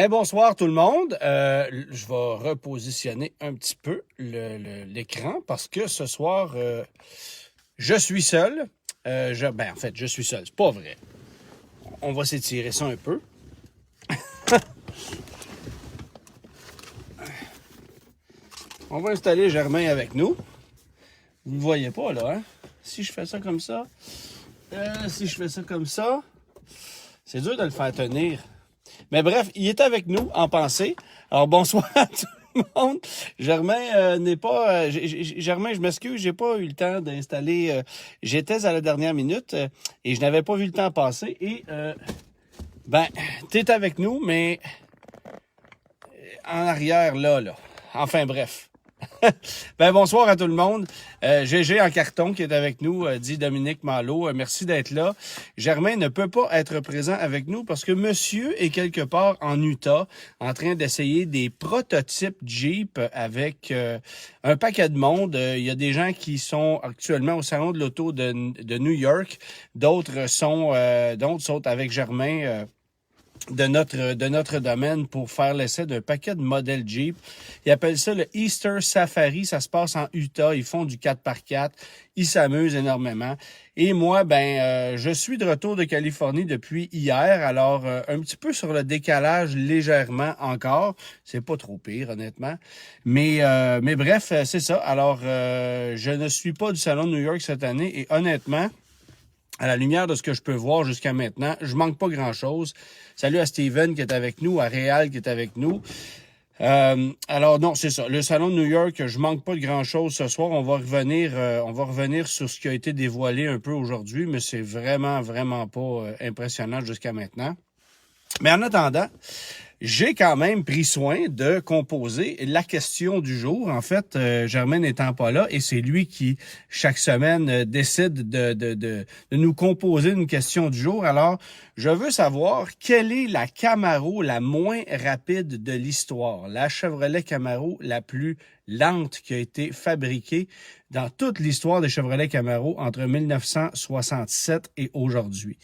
Bonsoir tout le monde. Je vais repositionner un petit peu l'écran parce que ce soir, je suis seul. En fait, je suis seul. C'est pas vrai. On va s'étirer ça un peu. On va installer Germain avec nous. Vous ne le voyez pas là, hein? Si je fais ça comme ça, c'est dur de le faire tenir. Mais bref, il est avec nous en pensée. Alors bonsoir à tout le monde. Germain n'est pas... Germain, je m'excuse, j'ai pas eu le temps d'installer... J'étais à la dernière minute et je n'avais pas vu le temps passer. Et t'es avec nous, mais en arrière, là. Enfin bref. Bonsoir à tout le monde. GG en carton qui est avec nous, dit Dominique Malo. Merci d'être là. Germain ne peut pas être présent avec nous parce que monsieur est quelque part en Utah en train d'essayer des prototypes Jeep avec un paquet de monde. Il y a des gens qui sont actuellement au Salon de l'Auto de New York. D'autres sont avec Germain de notre domaine pour faire l'essai d'un paquet de modèles Jeep. Ils appellent ça le Easter Safari. Ça se passe en Utah. Ils font du 4x4. Ils s'amusent énormément. Et moi, je suis de retour de Californie depuis hier. Alors, un petit peu sur le décalage légèrement encore. C'est pas trop pire, honnêtement. Mais bref, c'est ça. Alors, je ne suis pas du Salon de New York cette année. Et honnêtement, à la lumière de ce que je peux voir jusqu'à maintenant, je manque pas grand-chose. Salut à Steven qui est avec nous, à Réal qui est avec nous. Alors non, c'est ça. Le Salon de New York, je manque pas de grand-chose ce soir. On va revenir sur ce qui a été dévoilé un peu aujourd'hui, mais c'est vraiment, vraiment pas impressionnant jusqu'à maintenant. Mais en attendant, j'ai quand même pris soin de composer la question du jour. En fait, Germain n'étant pas là, et c'est lui qui, chaque semaine, décide de nous composer une question du jour. Alors, je veux savoir quelle est la Camaro la moins rapide de l'histoire, la Chevrolet Camaro la plus lente qui a été fabriquée dans toute l'histoire des Chevrolet Camaro entre 1967 et aujourd'hui.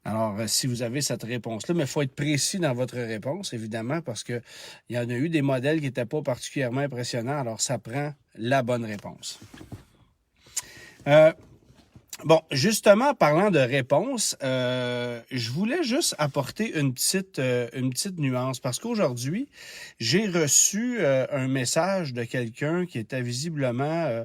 Alors, si vous avez cette réponse-là, mais il faut être précis dans votre réponse, évidemment, parce que il y en a eu des modèles qui n'étaient pas particulièrement impressionnants, alors ça prend la bonne réponse. Justement, parlant de réponse, je voulais juste apporter une petite nuance, parce qu'aujourd'hui, j'ai reçu un message de quelqu'un qui était visiblement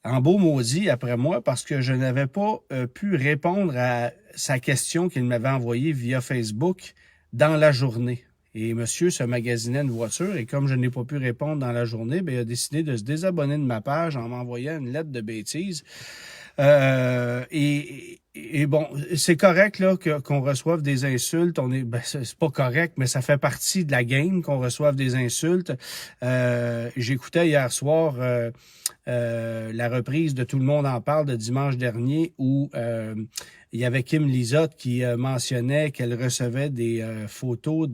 en beau maudit après moi parce que je n'avais pas pu répondre à sa question qu'il m'avait envoyée via Facebook dans la journée. Et monsieur se magasinait une voiture et comme je n'ai pas pu répondre dans la journée, il a décidé de se désabonner de ma page en m'envoyant une lettre de bêtises. Et bon, c'est correct là qu'on reçoive des insultes. C'est pas correct, mais ça fait partie de la game qu'on reçoive des insultes. J'écoutais hier soir la reprise de Tout le monde en parle de dimanche dernier où il y avait Kim Lizotte qui mentionnait qu'elle recevait des photos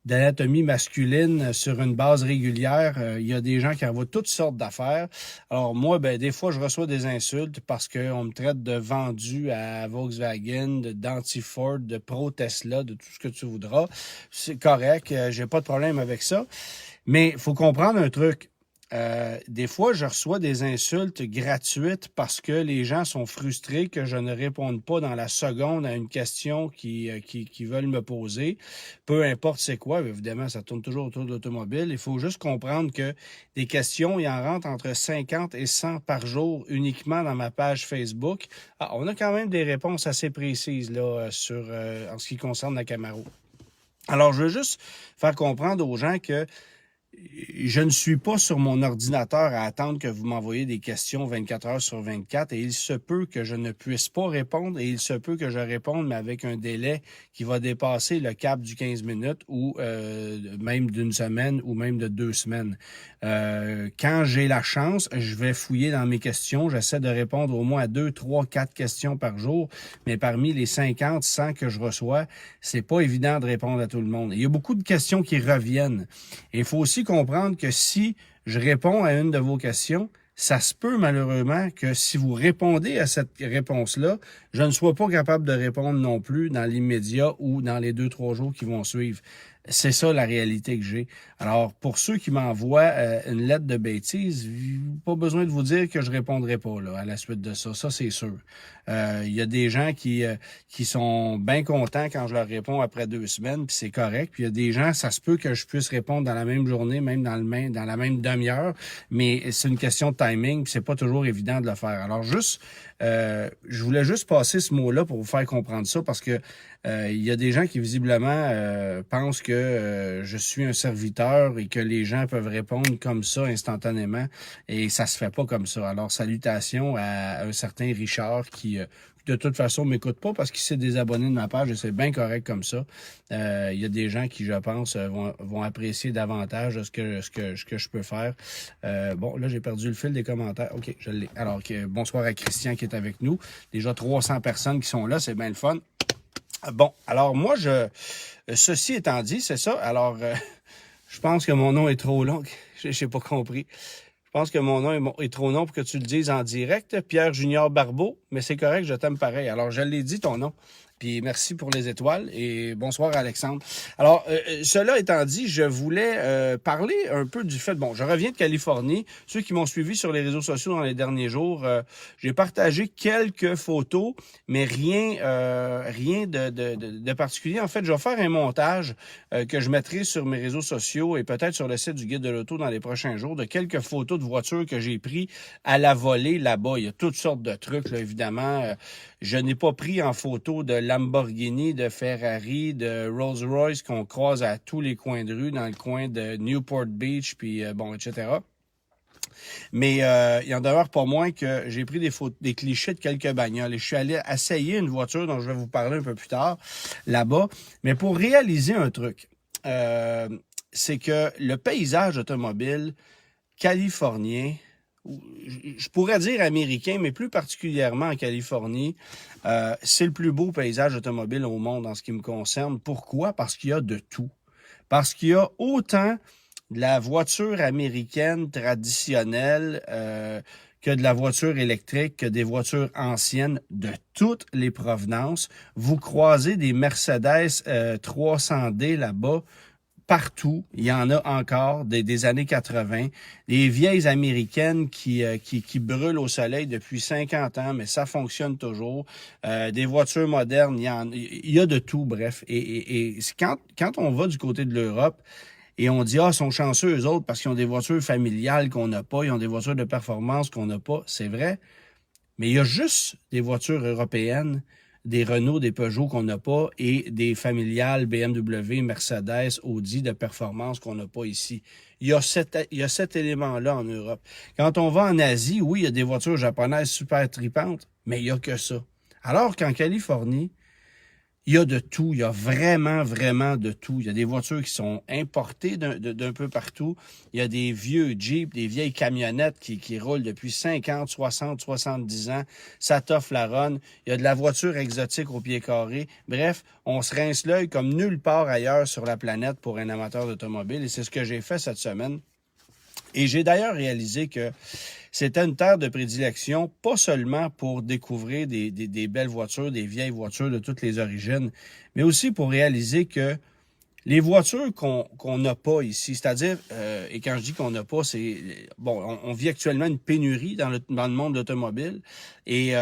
d'anatomie masculine sur une base régulière. Il y a des gens qui envoient toutes sortes d'affaires. Alors moi, des fois, je reçois des insultes parce qu'on me traite de vendu à Volkswagen, d'anti-Ford, de pro-Tesla, de tout ce que tu voudras. C'est correct, j'ai pas de problème avec ça. Mais il faut comprendre un truc. Des fois, je reçois des insultes gratuites parce que les gens sont frustrés que je ne réponde pas dans la seconde à une question qu'ils veulent me poser. Peu importe c'est quoi, évidemment, ça tourne toujours autour de l'automobile. Il faut juste comprendre que des questions, il en rentre entre 50 et 100 par jour uniquement dans ma page Facebook. On a quand même des réponses assez précises là en ce qui concerne la Camaro. Alors, je veux juste faire comprendre aux gens que je ne suis pas sur mon ordinateur à attendre que vous m'envoyiez des questions 24 heures sur 24 et il se peut que je ne puisse pas répondre et il se peut que je réponde mais avec un délai qui va dépasser le cap du 15 minutes ou même d'une semaine ou même de 2 semaines. Quand j'ai la chance, je vais fouiller dans mes questions. J'essaie de répondre au moins à 2, 3, 4 questions par jour, mais parmi les 50, 100 que je reçois, c'est pas évident de répondre à tout le monde. Il y a beaucoup de questions qui reviennent. Et il faut aussi comprendre que si je réponds à une de vos questions, ça se peut malheureusement que si vous répondez à cette réponse-là, je ne sois pas capable de répondre non plus dans l'immédiat ou dans les 2-3 jours qui vont suivre. C'est ça la réalité que j'ai. Alors, pour ceux qui m'envoient une lettre de bêtises, pas besoin de vous dire que je répondrai pas là, à la suite de ça. Ça, c'est sûr. Il y a des gens qui sont bien contents quand je leur réponds après 2 semaines, puis c'est correct. Puis il y a des gens, ça se peut que je puisse répondre dans la même journée, même dans la même demi-heure, mais c'est une question de timing, puis c'est pas toujours évident de le faire. Alors, je voulais juste passer ce mot-là pour vous faire comprendre ça, parce que il y a des gens qui visiblement pensent que je suis un serviteur et que les gens peuvent répondre comme ça instantanément, et ça se fait pas comme ça. Alors, salutations à un certain Richard qui de toute façon m'écoute pas parce qu'il s'est désabonné de ma page et c'est bien correct comme ça. Il y a des gens qui, je pense, vont apprécier davantage ce que je peux faire. Bon, là, j'ai perdu le fil des commentaires. OK, je l'ai. Alors, bonsoir à Christian qui est avec nous. Déjà 300 personnes qui sont là, c'est bien le fun. Bon, alors moi, ceci étant dit, c'est ça. Alors, je pense que mon nom est trop long. Je n'ai pas compris. Je pense que mon nom est trop long pour que tu le dises en direct. Pierre Junior Barbeau, mais c'est correct, je t'aime pareil. Alors, je l'ai dit, ton nom. Puis merci pour les étoiles et bonsoir Alexandre. Alors, cela étant dit, je voulais parler un peu du fait, bon, je reviens de Californie. Ceux qui m'ont suivi sur les réseaux sociaux dans les derniers jours, j'ai partagé quelques photos, mais rien de particulier. En fait, je vais faire un montage que je mettrai sur mes réseaux sociaux et peut-être sur le site du Guide de l'Auto dans les prochains jours de quelques photos de voitures que j'ai prises à la volée là-bas. Il y a toutes sortes de trucs, là, évidemment. Je n'ai pas pris en photo de Lamborghini, de Ferrari, de Rolls-Royce qu'on croise à tous les coins de rue, dans le coin de Newport Beach, puis bon, etc. Mais il en demeure pas moins que j'ai pris des clichés de quelques bagnoles. Et je suis allé essayer une voiture dont je vais vous parler un peu plus tard, là-bas. Mais pour réaliser un truc, c'est que le paysage automobile californien, je pourrais dire américain, mais plus particulièrement en Californie, c'est le plus beau paysage automobile au monde en ce qui me concerne. Pourquoi? Parce qu'il y a de tout. Parce qu'il y a autant de la voiture américaine traditionnelle que de la voiture électrique, que des voitures anciennes de toutes les provenances. Vous croisez des Mercedes 300D là-bas, partout, il y en a encore des années 80, des vieilles américaines qui brûlent au soleil depuis 50 ans, mais ça fonctionne toujours. Des voitures modernes, il y a de tout, bref. Et quand on va du côté de l'Europe, et on dit, ils sont chanceux eux autres parce qu'ils ont des voitures familiales qu'on n'a pas, ils ont des voitures de performance qu'on n'a pas, c'est vrai. Mais il y a juste des voitures européennes, des Renault, des Peugeot qu'on n'a pas et des familiales BMW, Mercedes, Audi de performance qu'on n'a pas ici. Il y a cet élément-là en Europe. Quand on va en Asie, oui, il y a des voitures japonaises super tripantes, mais il n'y a que ça. Alors qu'en Californie, il y a de tout, il y a vraiment, vraiment de tout. Il y a des voitures qui sont importées d'un peu partout. Il y a des vieux Jeeps, des vieilles camionnettes qui roulent depuis 50, 60, 70 ans. Ça t'offre la run. Il y a de la voiture exotique au pied carré. Bref, on se rince l'œil comme nulle part ailleurs sur la planète pour un amateur d'automobile. Et c'est ce que j'ai fait cette semaine. Et j'ai d'ailleurs réalisé que c'était une terre de prédilection, pas seulement pour découvrir des belles voitures, des vieilles voitures de toutes les origines, mais aussi pour réaliser que les voitures qu'on n'a pas ici, c'est-à-dire, et quand je dis qu'on n'a pas, c'est, bon, on vit actuellement une pénurie dans le monde de l'automobile, et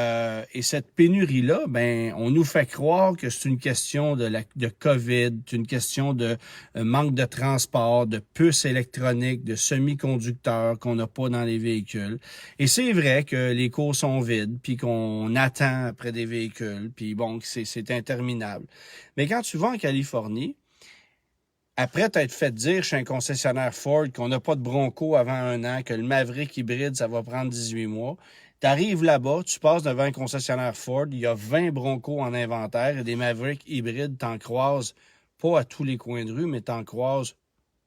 cette pénurie-là, ben, on nous fait croire que c'est une question de COVID, c'est une question de manque de transport, de puces électroniques, de semi-conducteurs qu'on n'a pas dans les véhicules. Et c'est vrai que les cours sont vides, puis qu'on attend après des véhicules, puis bon, c'est interminable. Mais quand tu vas en Californie, après t'être fait dire chez un concessionnaire Ford qu'on n'a pas de Bronco avant 1 an, que le Maverick hybride, ça va prendre 18 mois, tu arrives là-bas, tu passes devant un concessionnaire Ford, il y a 20 Broncos en inventaire et des Maverick hybrides, t'en croises pas à tous les coins de rue, mais t'en croises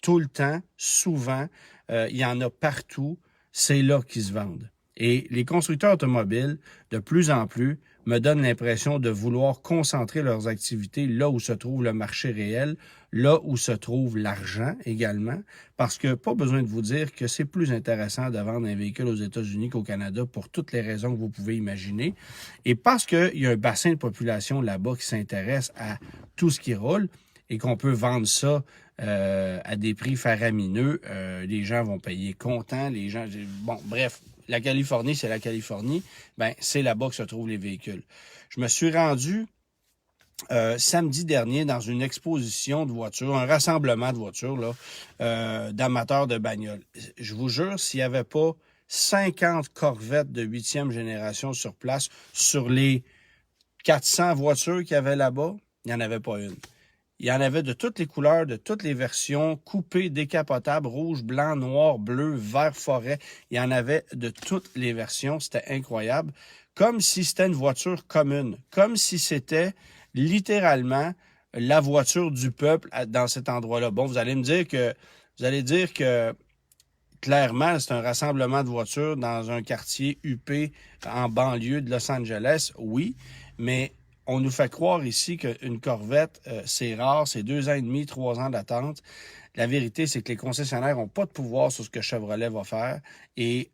tout le temps, souvent, il y en a partout, c'est là qu'ils se vendent. Et les constructeurs automobiles, de plus en plus, me donnent l'impression de vouloir concentrer leurs activités là où se trouve le marché réel, là où se trouve l'argent également, parce que pas besoin de vous dire que c'est plus intéressant de vendre un véhicule aux États-Unis qu'au Canada pour toutes les raisons que vous pouvez imaginer, et parce qu'il y a un bassin de population là-bas qui s'intéresse à tout ce qui roule, et qu'on peut vendre ça à des prix faramineux, les gens vont payer contents, les gens... Bon, bref, la Californie, c'est la Californie, ben c'est là-bas que se trouvent les véhicules. Je me suis rendu samedi dernier dans une exposition de voitures, un rassemblement de voitures là, d'amateurs de bagnoles. Je vous jure, s'il n'y avait pas 50 Corvettes de 8e génération sur place, sur les 400 voitures qu'il y avait là-bas, il n'y en avait pas une. Il y en avait de toutes les couleurs, de toutes les versions, coupées, décapotables, rouge, blanc, noir, bleu, vert forêt. Il y en avait de toutes les versions. C'était incroyable. Comme si c'était une voiture commune. Comme si c'était littéralement la voiture du peuple dans cet endroit-là. Bon, vous allez dire que clairement, c'est un rassemblement de voitures dans un quartier huppé en banlieue de Los Angeles, oui, mais on nous fait croire ici qu'une Corvette, c'est rare, c'est 2 ans et demi, 3 ans d'attente. La vérité, c'est que les concessionnaires n'ont pas de pouvoir sur ce que Chevrolet va faire et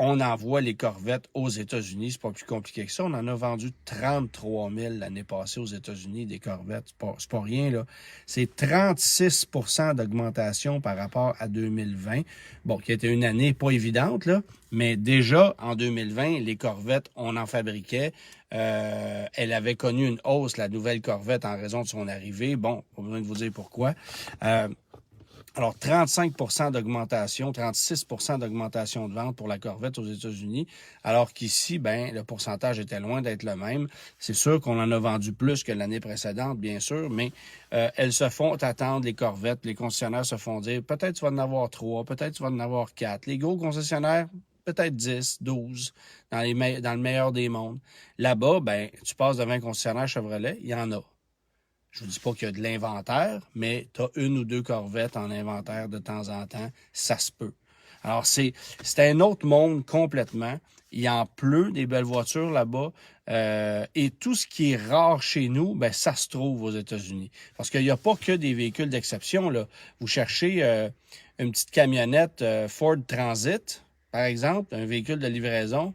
on envoie les Corvettes aux États-Unis. C'est pas plus compliqué que ça. On en a vendu 33 000 l'année passée aux États-Unis, des Corvettes. C'est pas rien, là. C'est 36 % d'augmentation par rapport à 2020. Bon, qui était une année pas évidente, là. Mais déjà, en 2020, les Corvettes, on en fabriquait. Elle avait connu une hausse, la nouvelle Corvette, en raison de son arrivée. Bon, pas besoin de vous dire pourquoi. Alors, 35 % d'augmentation, 36 % d'augmentation de vente pour la Corvette aux États-Unis, alors qu'ici, ben, le pourcentage était loin d'être le même. C'est sûr qu'on en a vendu plus que l'année précédente, bien sûr, mais elles se font attendre, les Corvettes. Les concessionnaires se font dire, peut-être tu vas en avoir 3, peut-être tu vas en avoir 4. Les gros concessionnaires, peut-être 10, 12, dans le meilleur des mondes. Là-bas, ben, tu passes devant un concessionnaire Chevrolet, il y en a. Je vous dis pas qu'il y a de l'inventaire, mais tu as 1 ou 2 Corvettes en inventaire de temps en temps, ça se peut. Alors, c'est un autre monde complètement. Il en pleut des belles voitures là-bas. Et tout ce qui est rare chez nous, ben ça se trouve aux États-Unis. Parce qu'il n'y a pas que des véhicules d'exception, là. Vous cherchez une petite camionnette Ford Transit, par exemple, un véhicule de livraison.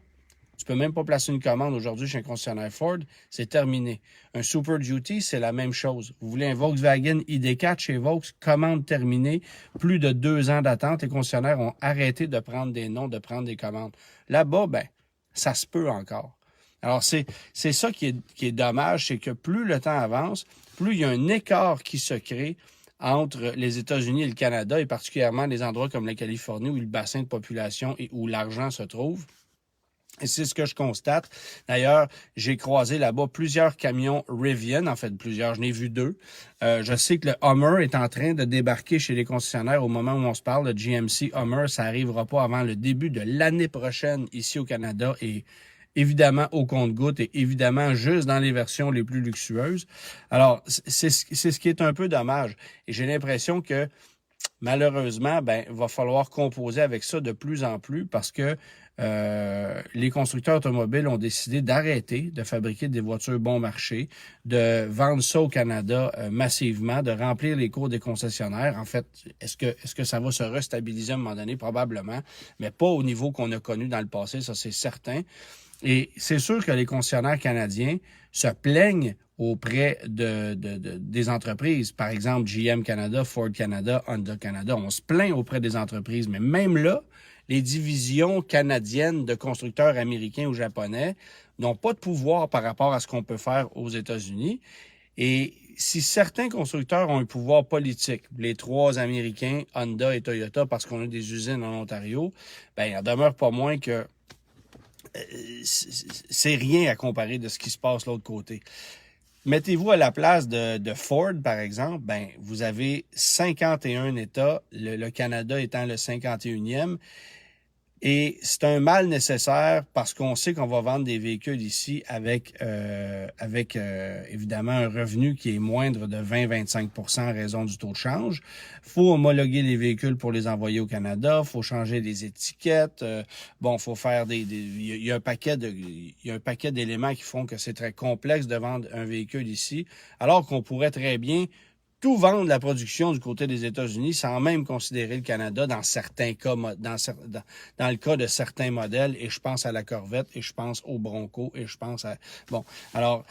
Tu peux même pas placer une commande aujourd'hui chez un concessionnaire Ford, c'est terminé. Un Super Duty, c'est la même chose. Vous voulez un Volkswagen ID4 chez Vaux, commande terminée, plus de 2 ans d'attente. Les concessionnaires ont arrêté de prendre des noms, de prendre des commandes. Là-bas, ben, ça se peut encore. Alors, c'est ça qui est dommage, c'est que plus le temps avance, plus il y a un écart qui se crée entre les États-Unis et le Canada, et particulièrement les endroits comme la Californie, où le bassin de population et où l'argent se trouve. Et c'est ce que je constate. D'ailleurs, j'ai croisé là-bas plusieurs camions Rivian, en fait plusieurs, j'en ai vu 2. Je sais que le Hummer est en train de débarquer chez les concessionnaires au moment où on se parle. Le GMC Hummer, ça n'arrivera pas avant le début de l'année prochaine ici au Canada et évidemment au compte-gouttes et évidemment juste dans les versions les plus luxueuses. Alors, c'est ce qui est un peu dommage. Et j'ai l'impression que malheureusement, ben, va falloir composer avec ça de plus en plus parce que les constructeurs automobiles ont décidé d'arrêter de fabriquer des voitures bon marché, de vendre ça au Canada massivement, de remplir les cours des concessionnaires. En fait, est-ce que ça va se restabiliser à un moment donné? Probablement, mais pas au niveau qu'on a connu dans le passé, ça c'est certain. Et c'est sûr que les concessionnaires canadiens se plaignent auprès des entreprises. Par exemple, GM Canada, Ford Canada, Honda Canada. On se plaint auprès des entreprises, mais même là, les divisions canadiennes de constructeurs américains ou japonais n'ont pas de pouvoir par rapport à ce qu'on peut faire aux États-Unis. Et si certains constructeurs ont un pouvoir politique, les 3 Américains, Honda et Toyota, parce qu'on a des usines en Ontario, ben, il en demeure pas moins que c'est rien à comparer de ce qui se passe de l'autre côté. Mettez-vous à la place de Ford, par exemple, ben, vous avez 51 États, le Canada étant le 51e. Et c'est un mal nécessaire parce qu'on sait qu'on va vendre des véhicules ici avec évidemment un revenu qui est moindre de 20-25 % en raison du taux de change. Faut homologuer les véhicules pour les envoyer au Canada, faut changer les étiquettes. Faut faire il y a un paquet d'éléments qui font que c'est très complexe de vendre un véhicule ici, alors qu'on pourrait très bien tout vendre la production du côté des États-Unis sans même considérer le Canada dans certains cas, dans le cas de certains modèles, et je pense à la Corvette, et je pense au Bronco, et je pense à... Bon, alors,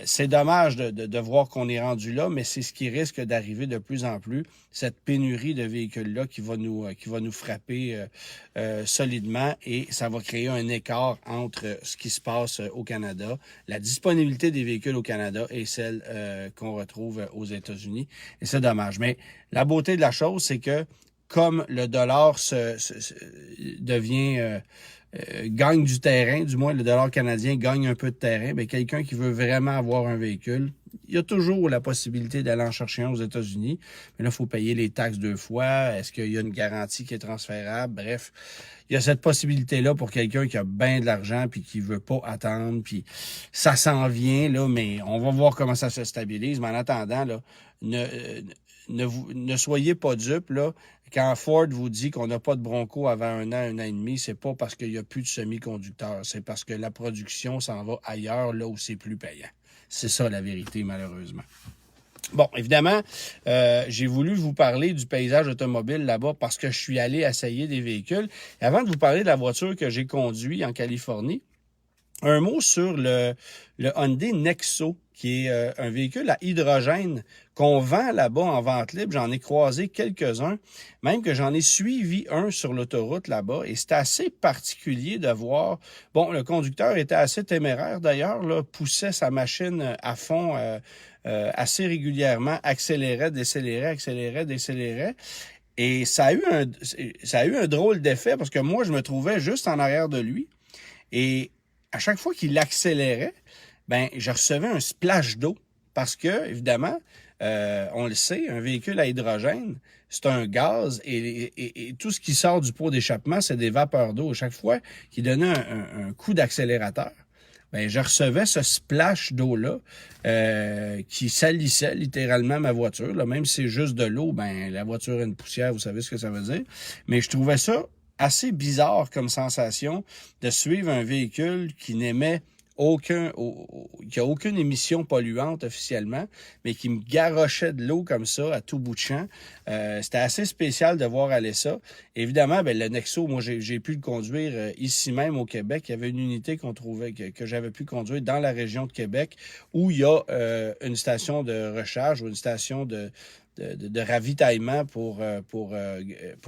c'est dommage de voir qu'on est rendu là, mais c'est ce qui risque d'arriver de plus en plus, cette pénurie de véhicules-là qui va nous frapper solidement, et ça va créer un écart entre ce qui se passe au Canada, la disponibilité des véhicules au Canada et celle qu'on retrouve aux États-Unis. Et c'est dommage. Mais la beauté de la chose, c'est que comme le dollar gagne du terrain, du moins le dollar canadien gagne un peu de terrain, bien, quelqu'un qui veut vraiment avoir un véhicule, il y a toujours la possibilité d'aller en chercher un aux États-Unis. Mais là, il faut payer les taxes 2 fois. Est-ce qu'il y a une garantie qui est transférable? Bref, il y a cette possibilité-là pour quelqu'un qui a bien de l'argent puis qui veut pas attendre. Puis ça s'en vient, là, mais on va voir comment ça se stabilise. Mais en attendant, là, ne soyez pas dupes, là. Quand Ford vous dit qu'on n'a pas de Bronco avant un an et demi, c'est pas parce qu'il n'y a plus de semi-conducteurs. C'est parce que la production s'en va ailleurs, là où c'est plus payant. C'est ça la vérité, malheureusement. Bon, évidemment, j'ai voulu vous parler du paysage automobile là-bas parce que je suis allé essayer des véhicules. Et avant de vous parler de la voiture que j'ai conduite en Californie, un mot sur le Hyundai Nexo, qui est un véhicule à hydrogène qu'on vend là-bas en vente libre. J'en ai croisé quelques-uns, même que j'en ai suivi un sur l'autoroute là-bas. Et c'était assez particulier de voir... Bon, le conducteur était assez téméraire d'ailleurs, là, poussait sa machine à fond assez régulièrement, accélérait, décélérait. Et ça a eu un drôle d'effet parce que moi, je me trouvais juste en arrière de lui. Et à chaque fois qu'il accélérait, ben, je recevais un splash d'eau parce que, évidemment, on le sait, un véhicule à hydrogène, c'est un gaz et tout ce qui sort du pot d'échappement, c'est des vapeurs d'eau. À chaque fois qu'il donnait un coup d'accélérateur, ben, je recevais ce splash d'eau-là qui salissait littéralement ma voiture. Là, même si c'est juste de l'eau, ben, la voiture a une poussière, vous savez ce que ça veut dire. Mais je trouvais ça assez bizarre comme sensation de suivre un véhicule qui n'émet qui a aucune émission polluante officiellement, mais qui me garochait de l'eau comme ça à tout bout de champ. C'était assez spécial de voir aller ça. Évidemment, ben, le Nexo, moi, j'ai pu le conduire ici même au Québec. Il y avait une unité qu'on trouvait que j'avais pu conduire dans la région de Québec où il y a une station de recharge ou une station de ravitaillement pour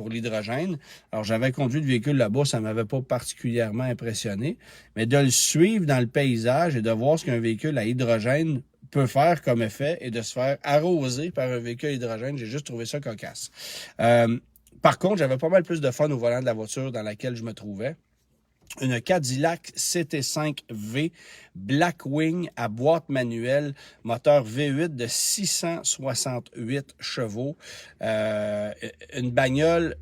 l'hydrogène. Alors, j'avais conduit le véhicule là-bas, ça ne m'avait pas particulièrement impressionné, mais de le suivre dans le paysage et de voir ce qu'un véhicule à hydrogène peut faire comme effet et de se faire arroser par un véhicule à hydrogène, j'ai juste trouvé ça cocasse. Par contre, j'avais pas mal plus de fun au volant de la voiture dans laquelle je me trouvais. Une Cadillac CT5V Blackwing à boîte manuelle, moteur V8 de 668 chevaux. Une bagnole,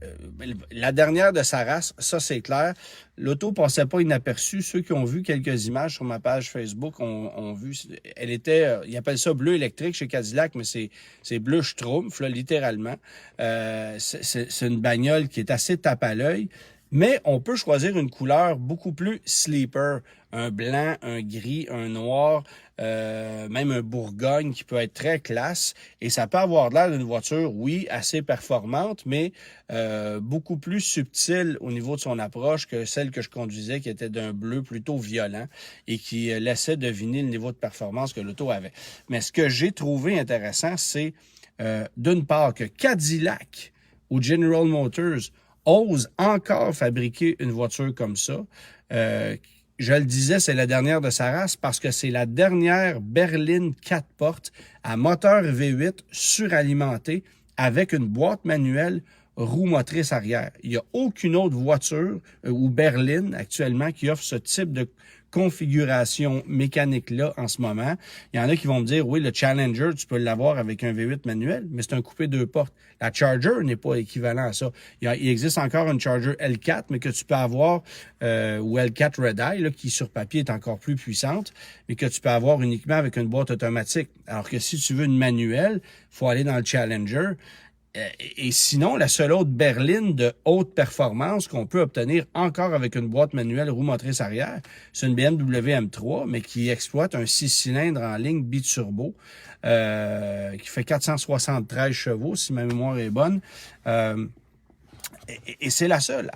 la dernière de sa race, ça c'est clair. L'auto passait pas inaperçue. Ceux qui ont vu quelques images sur ma page Facebook ont vu. Elle était, ils appellent ça bleu électrique chez Cadillac, mais c'est bleu schtroumpf, là, littéralement. C'est une bagnole qui est assez tape à l'œil. Mais on peut choisir une couleur beaucoup plus sleeper, un blanc, un gris, un noir, même un bourgogne qui peut être très classe. Et ça peut avoir l'air d'une voiture, oui, assez performante, mais beaucoup plus subtile au niveau de son approche que celle que je conduisais, qui était d'un bleu plutôt violent et qui laissait deviner le niveau de performance que l'auto avait. Mais ce que j'ai trouvé intéressant, c'est d'une part que Cadillac ou General Motors ose encore fabriquer une voiture comme ça. Je le disais, c'est la dernière de sa race parce que c'est la dernière berline 4 portes à moteur V8 suralimenté avec une boîte manuelle roue motrice arrière. Il n'y a aucune autre voiture ou berline actuellement qui offre ce type de configuration mécanique-là en ce moment. Il y en a qui vont me dire, oui, le Challenger, tu peux l'avoir avec un V8 manuel, mais c'est un coupé 2 portes. La Charger n'est pas équivalent à ça. Il existe encore une Charger L4, mais que tu peux avoir, ou L4 Red Eye, là, qui sur papier est encore plus puissante, mais que tu peux avoir uniquement avec une boîte automatique. Alors que si tu veux une manuelle, il faut aller dans le Challenger. Et sinon, la seule autre berline de haute performance qu'on peut obtenir encore avec une boîte manuelle roue motrice arrière, c'est une BMW M3, mais qui exploite un 6 cylindres en ligne biturbo, qui fait 473 chevaux, si ma mémoire est bonne. Et c'est la seule.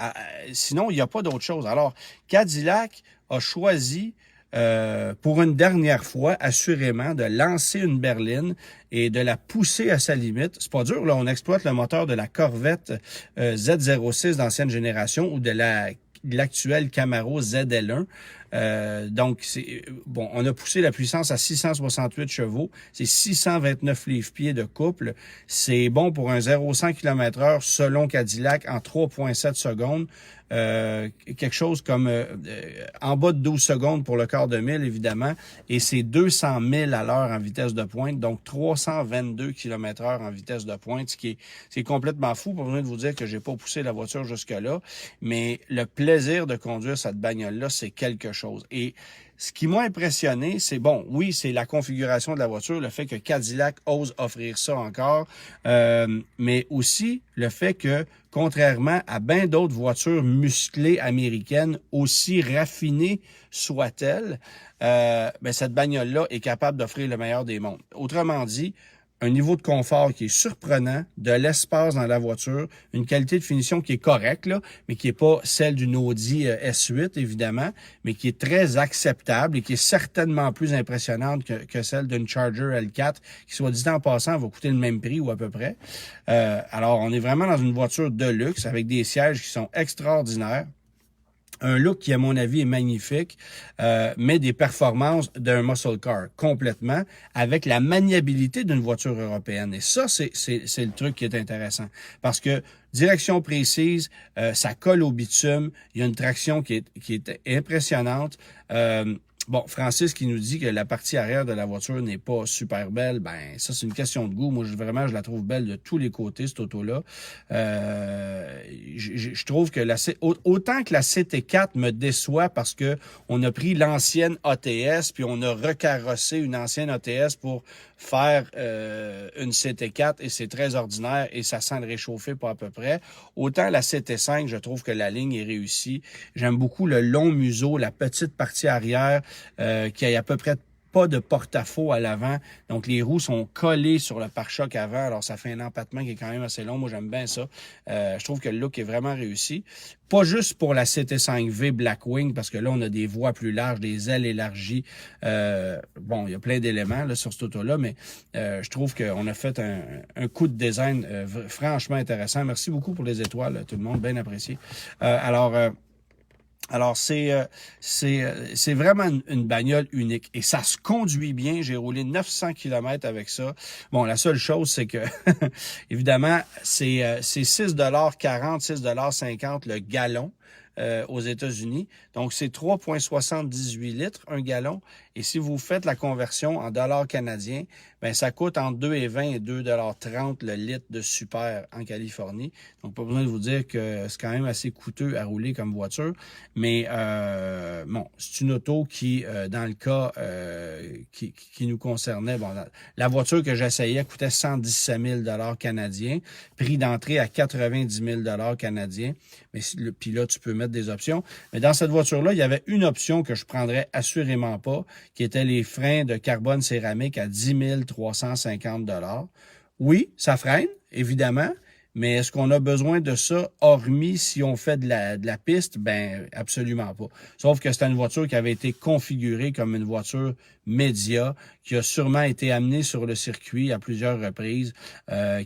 Sinon, il n'y a pas d'autre chose. Alors, Cadillac a choisi pour une dernière fois, assurément, de lancer une berline et de la pousser à sa limite. C'est pas dur, là, on exploite le moteur de la Corvette Z06 d'ancienne génération ou de l'actuelle Camaro ZL1. Donc, bon, on a poussé la puissance à 668 chevaux. C'est 629 livres-pieds de couple. C'est bon pour un 0-100 km/h selon Cadillac en 3,7 secondes. Quelque chose comme en bas de 12 secondes pour le quart de mille, évidemment. Et c'est 200 000 à l'heure en vitesse de pointe. Donc, 322 km/h en vitesse de pointe, ce qui est complètement fou. Pour besoin de vous dire que j'ai pas poussé la voiture jusque-là. Mais le plaisir de conduire cette bagnole-là, c'est quelque chose. Et ce qui m'a impressionné, c'est bon, oui, c'est la configuration de la voiture, le fait que Cadillac ose offrir ça encore, mais aussi le fait que, contrairement à bien d'autres voitures musclées américaines, aussi raffinées soient-elles, ben cette bagnole-là est capable d'offrir le meilleur des mondes. Autrement dit, un niveau de confort qui est surprenant, de l'espace dans la voiture, une qualité de finition qui est correcte, là, mais qui n'est pas celle d'une Audi S8, évidemment, mais qui est très acceptable et qui est certainement plus impressionnante que celle d'une Charger L4, qui, soit dit en passant, va coûter le même prix ou à peu près. Alors, on est vraiment dans une voiture de luxe avec des sièges qui sont extraordinaires. Un look qui, à mon avis, est magnifique, mais des performances d'un muscle car complètement, avec la maniabilité d'une voiture européenne. Et ça, c'est le truc qui est intéressant. Parce que direction précise, ça colle au bitume, il y a une traction qui est impressionnante. Bon, Francis qui nous dit que la partie arrière de la voiture n'est pas super belle, ben ça c'est une question de goût. Moi, vraiment, je la trouve belle de tous les côtés, cette auto-là. Je trouve que autant que la CT4 me déçoit parce que on a pris l'ancienne ATS puis on a recarrossé une ancienne ATS pour faire une CT4 et c'est très ordinaire et ça sent le réchauffer pas à peu près. Autant la CT5, je trouve que la ligne est réussie. J'aime beaucoup le long museau, la petite partie arrière qui a à peu près pas de porte-à-faux à l'avant. Donc, les roues sont collées sur le pare-choc avant. Alors, ça fait un empattement qui est quand même assez long. Moi, j'aime bien ça. Je trouve que le look est vraiment réussi. Pas juste pour la CT5V Blackwing, parce que là, on a des voies plus larges, des ailes élargies. Bon, il y a plein d'éléments là, sur cette auto-là, mais je trouve qu'on a fait un coup de design franchement intéressant. Merci beaucoup pour les étoiles, tout le monde, bien apprécié. Alors, c'est vraiment une bagnole unique et ça se conduit bien. J'ai roulé 900 km avec ça. Bon, la seule chose, c'est que, évidemment, c'est 6,40 6,50 le gallon aux États-Unis. Donc, c'est 3,78 litres un gallon. Et si vous faites la conversion en dollars canadiens, ben ça coûte entre 2,20 et 2,30 le litre de super en Californie. Donc, pas besoin de vous dire que c'est quand même assez coûteux à rouler comme voiture. Mais bon, c'est une auto qui, dans le cas qui nous concernait, bon, la voiture que j'essayais coûtait 117 000 canadiens, prix d'entrée à 90 000 canadiens. Mais puis là, tu peux mettre des options. Mais dans cette voiture-là, il y avait une option que je prendrais assurément pas, qui était les freins de carbone céramique à 10 350 $. Oui, ça freine, évidemment, mais est-ce qu'on a besoin de ça, hormis si on fait de la piste? Ben, absolument pas. Sauf que c'était une voiture qui avait été configurée comme une voiture média, qui a sûrement été amenée sur le circuit à plusieurs reprises,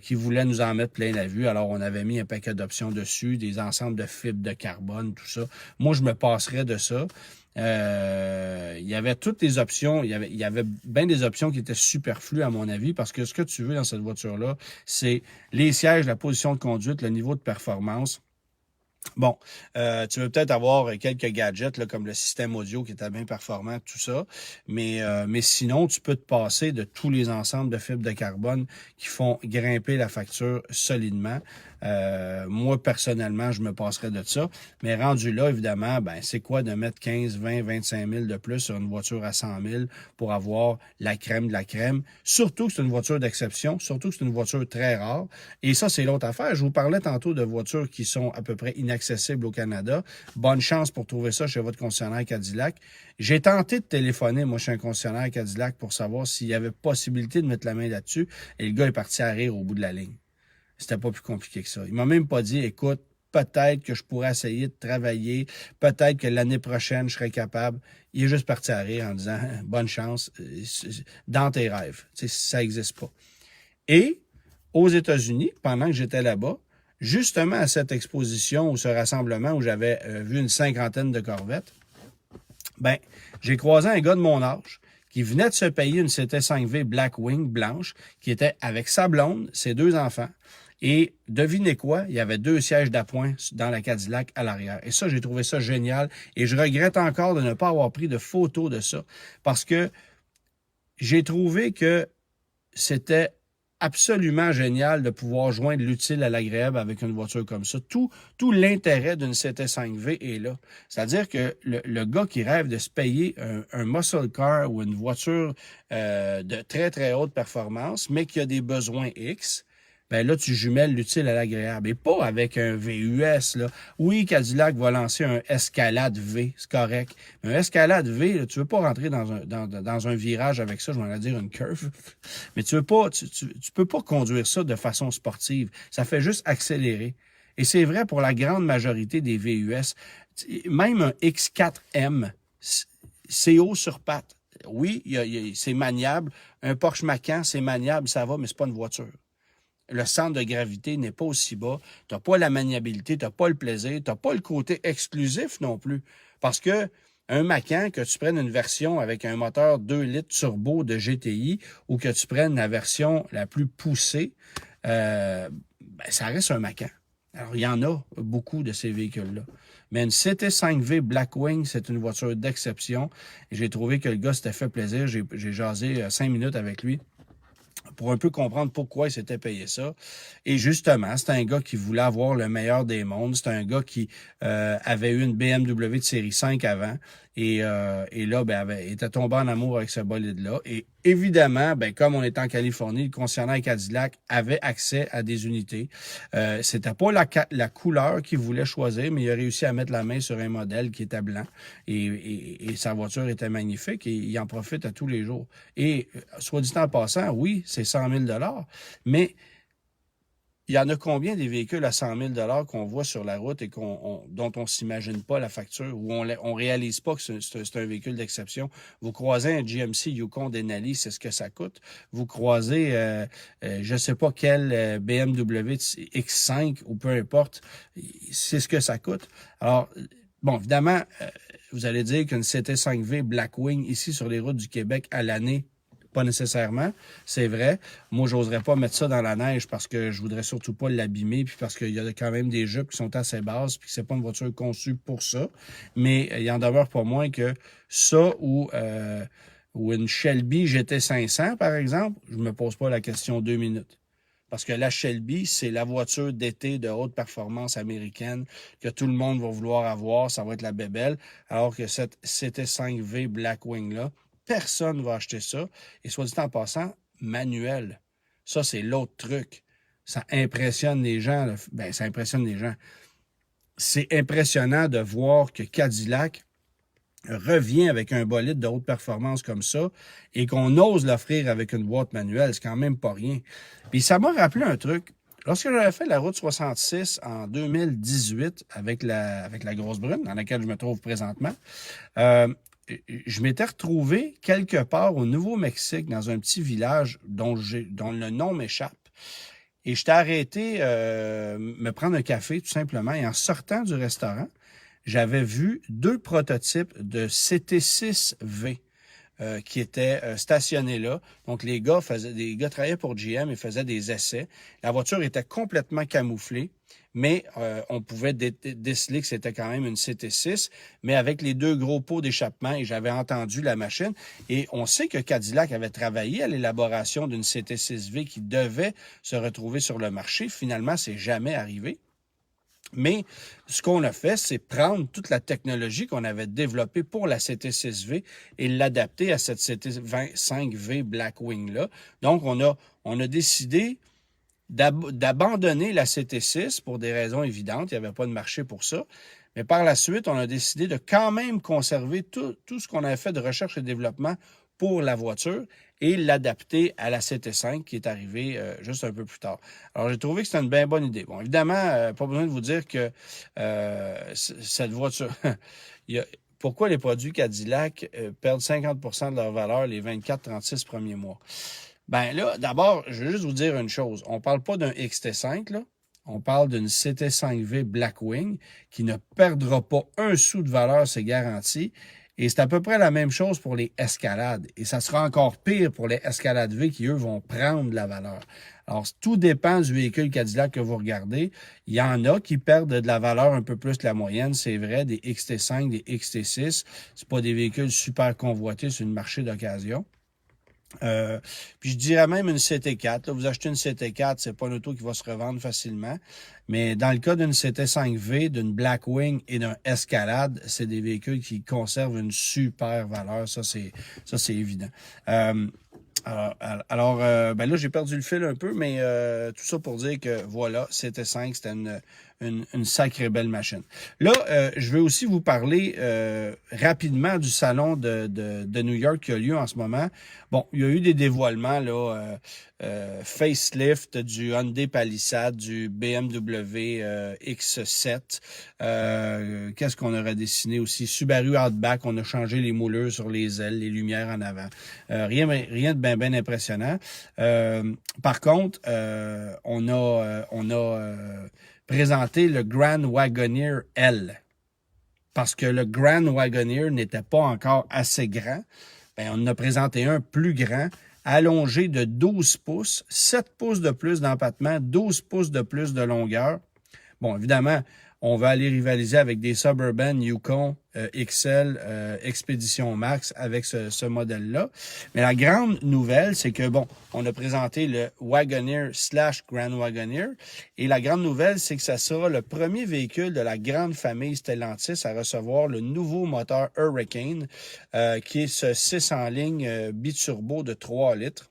qui voulait nous en mettre plein la vue. Alors, on avait mis un paquet d'options dessus, des ensembles de fibres de carbone, tout ça. Moi, je me passerais de ça. Il y avait toutes les options, il y avait bien des options qui étaient superflues à mon avis, parce que ce que tu veux dans cette voiture-là, c'est les sièges, la position de conduite, le niveau de performance. Bon, tu veux peut-être avoir quelques gadgets là, comme le système audio qui était bien performant, tout ça, mais sinon, tu peux te passer de tous les ensembles de fibres de carbone qui font grimper la facture solidement. Moi, personnellement, je me passerais de ça. Mais rendu là, évidemment, ben c'est quoi de mettre 15, 20, 25 000 de plus sur une voiture à 100 000 pour avoir la crème de la crème? Surtout que c'est une voiture d'exception, surtout que c'est une voiture très rare. Et ça, c'est l'autre affaire. Je vous parlais tantôt de voitures qui sont à peu près inaccessibles au Canada. Bonne chance pour trouver ça chez votre concessionnaire Cadillac. J'ai tenté de téléphoner, moi, chez un concessionnaire Cadillac pour savoir s'il y avait possibilité de mettre la main là-dessus. Et le gars est parti à rire au bout de la ligne. C'était pas plus compliqué que ça. Il m'a même pas dit, écoute, peut-être que je pourrais essayer de travailler, peut-être que l'année prochaine, je serais capable. Il est juste parti à rire en disant, bonne chance, dans tes rêves. Tu sais, ça n'existe pas. Et aux États-Unis, pendant que j'étais là-bas, justement à cette exposition ou ce rassemblement où j'avais vu une cinquantaine de Corvettes, ben, j'ai croisé un gars de mon âge qui venait de se payer une CT5V Blackwing blanche, qui était avec sa blonde, ses 2 enfants. Et devinez quoi? Il y avait 2 sièges d'appoint dans la Cadillac à l'arrière. Et ça, j'ai trouvé ça génial. Et je regrette encore de ne pas avoir pris de photos de ça. Parce que j'ai trouvé que c'était absolument génial de pouvoir joindre l'utile à l'agréable avec une voiture comme ça. Tout l'intérêt d'une CT5V est là. C'est-à-dire que le gars qui rêve de se payer un muscle car ou une voiture de très, très haute performance, mais qui a des besoins X, ben là, tu jumelles l'utile à l'agréable. Et pas avec un VUS, là. Oui, Cadillac va lancer un Escalade V, c'est correct. Mais un Escalade V, là, tu veux pas rentrer dans un virage avec ça, je vais dire une curve. Mais tu peux pas conduire ça de façon sportive. Ça fait juste accélérer. Et c'est vrai pour la grande majorité des VUS. Même un X4M, c'est haut sur pattes. Oui, c'est maniable. Un Porsche Macan, c'est maniable, ça va, mais c'est pas une voiture. Le centre de gravité n'est pas aussi bas. Tu n'as pas la maniabilité, tu n'as pas le plaisir, tu n'as pas le côté exclusif non plus. Parce que un Macan, que tu prennes une version avec un moteur 2 litres turbo de GTI ou que tu prennes la version la plus poussée, ben, ça reste un Macan. Alors, il y en a beaucoup de ces véhicules-là. Mais une CT5V Blackwing, c'est une voiture d'exception. Et j'ai trouvé que le gars s'était fait plaisir. J'ai jasé 5 minutes avec lui pour un peu comprendre pourquoi il s'était payé ça. Et justement, c'est un gars qui voulait avoir le meilleur des mondes. C'est un gars qui avait eu une BMW de série 5 avant. Et là, ben, était tombé en amour avec ce bolide-là. Et évidemment, ben, comme on est en Californie, le concessionnaire Cadillac avait accès à des unités. C'était pas la couleur qu'il voulait choisir, mais il a réussi à mettre la main sur un modèle qui était blanc. Et sa voiture était magnifique et il en profite à tous les jours. Et soit dit en passant, oui, c'est 100 000 $, mais il y en a combien des véhicules à 100 000 $ qu'on voit sur la route et dont on s'imagine pas la facture ou on réalise pas que c'est un véhicule d'exception? Vous croisez un GMC Yukon Denali, c'est ce que ça coûte. Vous croisez, je sais pas quel BMW X5 ou peu importe, c'est ce que ça coûte. Alors, bon, évidemment, vous allez dire qu'une CT5V Blackwing ici sur les routes du Québec à l'année, pas nécessairement, c'est vrai. Moi, j'oserais pas mettre ça dans la neige parce que je voudrais surtout pas l'abîmer, puis parce qu'il y a quand même des jupes qui sont assez basses, puis que c'est pas une voiture conçue pour ça. Mais il en demeure pas moins que ça ou une Shelby GT500, par exemple, je me pose pas la question 2 minutes. Parce que la Shelby, c'est la voiture d'été de haute performance américaine que tout le monde va vouloir avoir, ça va être la bébelle, alors que cette CT5V Blackwing-là, personne ne va acheter ça. Et soit dit en passant, manuel. Ça, c'est l'autre truc. Ça impressionne les gens. Ben, ça impressionne les gens. C'est impressionnant de voir que Cadillac revient avec un bolide de haute performance comme ça et qu'on ose l'offrir avec une boîte manuelle. C'est quand même pas rien. Puis ça m'a rappelé un truc. Lorsque j'avais fait la route 66 en 2018 avec la grosse brune, dans laquelle je me trouve présentement, je m'étais retrouvé quelque part au Nouveau-Mexique, dans un petit village dont le nom m'échappe. Et j'étais arrêté me prendre un café, tout simplement. Et en sortant du restaurant, j'avais vu 2 prototypes de CT6V. qui étaient stationnés là. Donc, les gars travaillaient pour GM et faisaient des essais. La voiture était complètement camouflée, mais on pouvait déceler que c'était quand même une CT6, mais avec les deux gros pots d'échappement, et j'avais entendu la machine. Et on sait que Cadillac avait travaillé à l'élaboration d'une CT6V qui devait se retrouver sur le marché. Finalement, c'est jamais arrivé. Mais ce qu'on a fait, c'est prendre toute la technologie qu'on avait développée pour la CT6V et l'adapter à cette CT5V Blackwing-là. Donc, on a décidé d'abandonner la CT6 pour des raisons évidentes. Il n'y avait pas de marché pour ça. Mais par la suite, on a décidé de quand même conserver tout ce qu'on avait fait de recherche et développement pour la voiture et l'adapter à la CT5 qui est arrivée juste un peu plus tard. Alors, j'ai trouvé que c'était une bien bonne idée. Bon, évidemment, pas besoin de vous dire que cette voiture... Pourquoi les produits Cadillac perdent 50% de leur valeur les 24-36 premiers mois? Ben là, d'abord, je veux juste vous dire une chose. On ne parle pas d'un XT5, là. On parle d'une CT5V Blackwing qui ne perdra pas un sou de valeur, c'est garanti. Et c'est à peu près la même chose pour les Escalades. Et ça sera encore pire pour les Escalade V qui, eux, vont prendre de la valeur. Alors, tout dépend du véhicule Cadillac que vous regardez. Il y en a qui perdent de la valeur un peu plus que la moyenne, c'est vrai, des XT5, des XT6. C'est pas des véhicules super convoités sur le marché d'occasion. Puis je dirais même une CT4. Là, vous achetez une CT4, c'est pas une auto qui va se revendre facilement. Mais dans le cas d'une CT5V, d'une Blackwing et d'un Escalade, c'est des véhicules qui conservent une super valeur. Ça, c'est évident. Alors, ben là, j'ai perdu le fil un peu, mais tout ça pour dire que voilà, CT5, c'était une sacrée belle machine. Là, je vais aussi vous parler rapidement du salon de New York qui a lieu en ce moment. Bon, il y a eu des dévoilements, là, facelift du Hyundai Palisade, du BMW X7. Qu'est-ce qu'on aurait dessiné aussi? Subaru Outback, on a changé les moulures sur les ailes, les lumières en avant. Rien de bien impressionnant. Par contre, on a présenté le Grand Wagoneer L. Parce que le Grand Wagoneer n'était pas encore assez grand. Bien, on en a présenté un plus grand, allongé de 12 pouces, 7 pouces de plus d'empattement, 12 pouces de plus de longueur. Bon, évidemment, on va aller rivaliser avec des Suburban Yukon XL Expedition Max avec ce modèle-là. Mais la grande nouvelle, c'est que, bon, on a présenté le Wagoneer / Grand Wagoneer. Et la grande nouvelle, c'est que ça sera le premier véhicule de la grande famille Stellantis à recevoir le nouveau moteur Hurricane, qui est ce 6 en ligne biturbo de 3 litres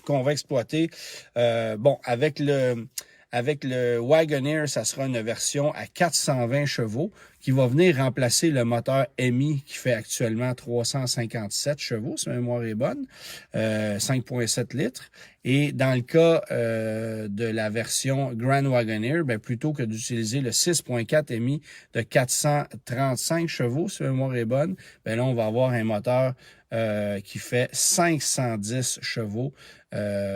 qu'on va exploiter. Bon, avec le Wagoneer, ça sera une version à 420 chevaux qui va venir remplacer le moteur MI qui fait actuellement 357 chevaux, si ma mémoire est bonne, 5,7 litres. Et dans le cas de la version Grand Wagoneer, ben, plutôt que d'utiliser le 6,4 MI de 435 chevaux, si ma mémoire est bonne, ben là, on va avoir un moteur qui fait 510 chevaux,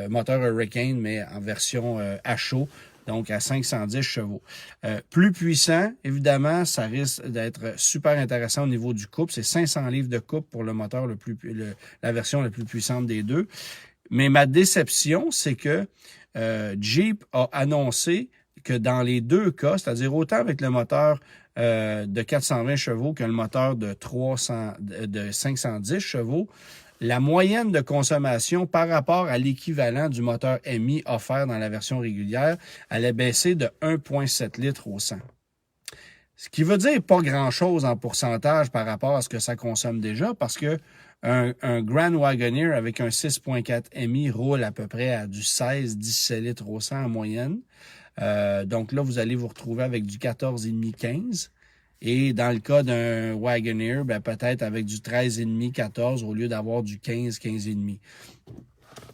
moteur Hurricane, mais en version à chaud, donc à 510 chevaux. Plus puissant, évidemment, ça risque d'être super intéressant au niveau du couple. C'est 500 livres de couple pour le moteur la version la plus puissante des deux. Mais ma déception, c'est que Jeep a annoncé que dans les deux cas, c'est-à-dire autant avec le moteur de 420 chevaux que le moteur de 510 chevaux, la moyenne de consommation par rapport à l'équivalent du moteur MI offert dans la version régulière allait baisser de 1,7 litres au 100. Ce qui veut dire pas grand-chose en pourcentage par rapport à ce que ça consomme déjà, parce que un Grand Wagoneer avec un 6,4 MI roule à peu près à du 16-17 litres au 100 en moyenne. Donc là, vous allez vous retrouver avec du 14,5-15. Et dans le cas d'un Wagoneer, ben peut-être avec du 13,5-14 au lieu d'avoir du 15-15,5.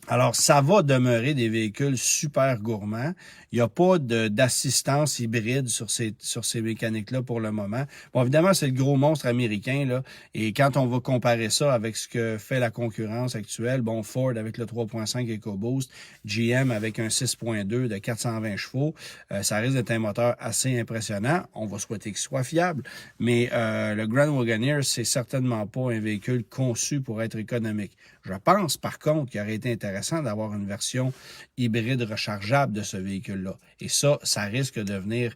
Alors, ça va demeurer des véhicules super gourmands. Il n'y a pas d'assistance hybride sur ces mécaniques-là pour le moment. Bon, évidemment, c'est le gros monstre américain, là. Et quand on va comparer ça avec ce que fait la concurrence actuelle, bon, Ford avec le 3.5 EcoBoost, GM avec un 6.2 de 420 chevaux, ça risque d'être un moteur assez impressionnant. On va souhaiter qu'il soit fiable. Mais le Grand Wagoneer, c'est certainement pas un véhicule conçu pour être économique. Je pense, par contre, qu'il aurait été intéressant d'avoir une version hybride rechargeable de ce véhicule-là. Et ça risque de venir...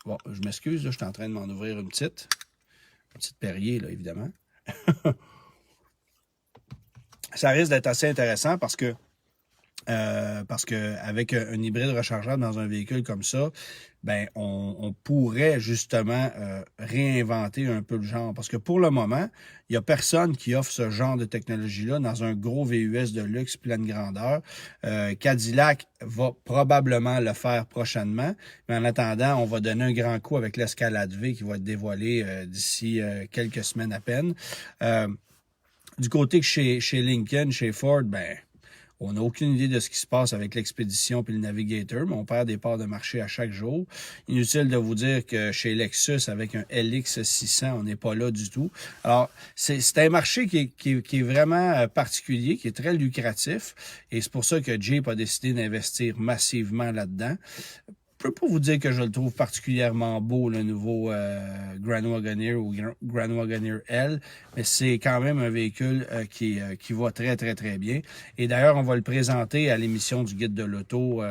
Bon, je m'excuse, je suis en train de m'en ouvrir une petite Perrier, là, évidemment. Ça risque d'être assez intéressant parce que avec un hybride rechargeable dans un véhicule comme ça, ben on pourrait justement réinventer un peu le genre. Parce que pour le moment, il n'y a personne qui offre ce genre de technologie-là dans un gros VUS de luxe pleine grandeur. Cadillac va probablement le faire prochainement, mais en attendant, on va donner un grand coup avec l'Escalade V qui va être dévoilé d'ici quelques semaines à peine. Du côté que chez Lincoln, chez Ford, ben on n'a aucune idée de ce qui se passe avec l'expédition puis le Navigator, mais on perd des parts de marché à chaque jour. Inutile de vous dire que chez Lexus, avec un LX 600, on n'est pas là du tout. Alors, c'est un marché qui est vraiment particulier, qui est très lucratif, et c'est pour ça que Jeep a décidé d'investir massivement là-dedans. Je peux pas vous dire que je le trouve particulièrement beau, le nouveau Grand Wagoneer ou Grand Wagoneer L, mais c'est quand même un véhicule qui va très, très, très bien. Et d'ailleurs, on va le présenter à l'émission du Guide de l'Auto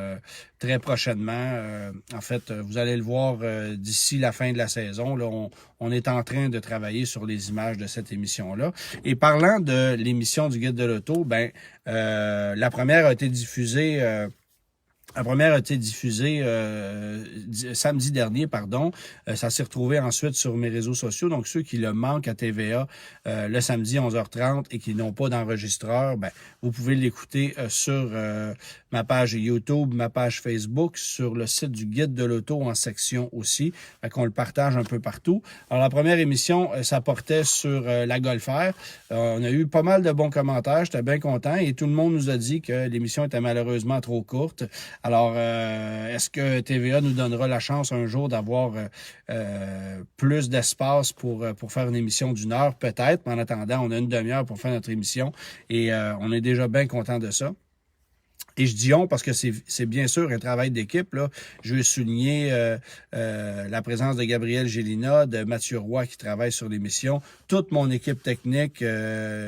très prochainement. En fait, vous allez le voir d'ici la fin de la saison. Là, on est en train de travailler sur les images de cette émission-là. Et parlant de l'émission du Guide de l'Auto, ben la première a été diffusée... La première a été diffusée samedi dernier, pardon. Ça s'est retrouvé ensuite sur mes réseaux sociaux. Donc, ceux qui le manquent à TVA le samedi 11h30 et qui n'ont pas d'enregistreur, ben, vous pouvez l'écouter sur ma page YouTube, ma page Facebook, sur le site du Guide de l'Auto en section aussi. Fait qu'on le partage un peu partout. Alors, la première émission, ça portait sur la Golf R. On a eu pas mal de bons commentaires. J'étais bien content et tout le monde nous a dit que l'émission était malheureusement trop courte. Alors, est-ce que TVA nous donnera la chance un jour d'avoir plus d'espace pour faire une émission d'une heure? Peut-être, mais en attendant, on a une demi-heure pour faire notre émission et on est déjà bien content de ça. Et je dis on parce que c'est bien sûr un travail d'équipe, là. Je veux souligner la présence de Gabriel Gélina, de Mathieu Roy qui travaille sur l'émission, toute mon équipe technique,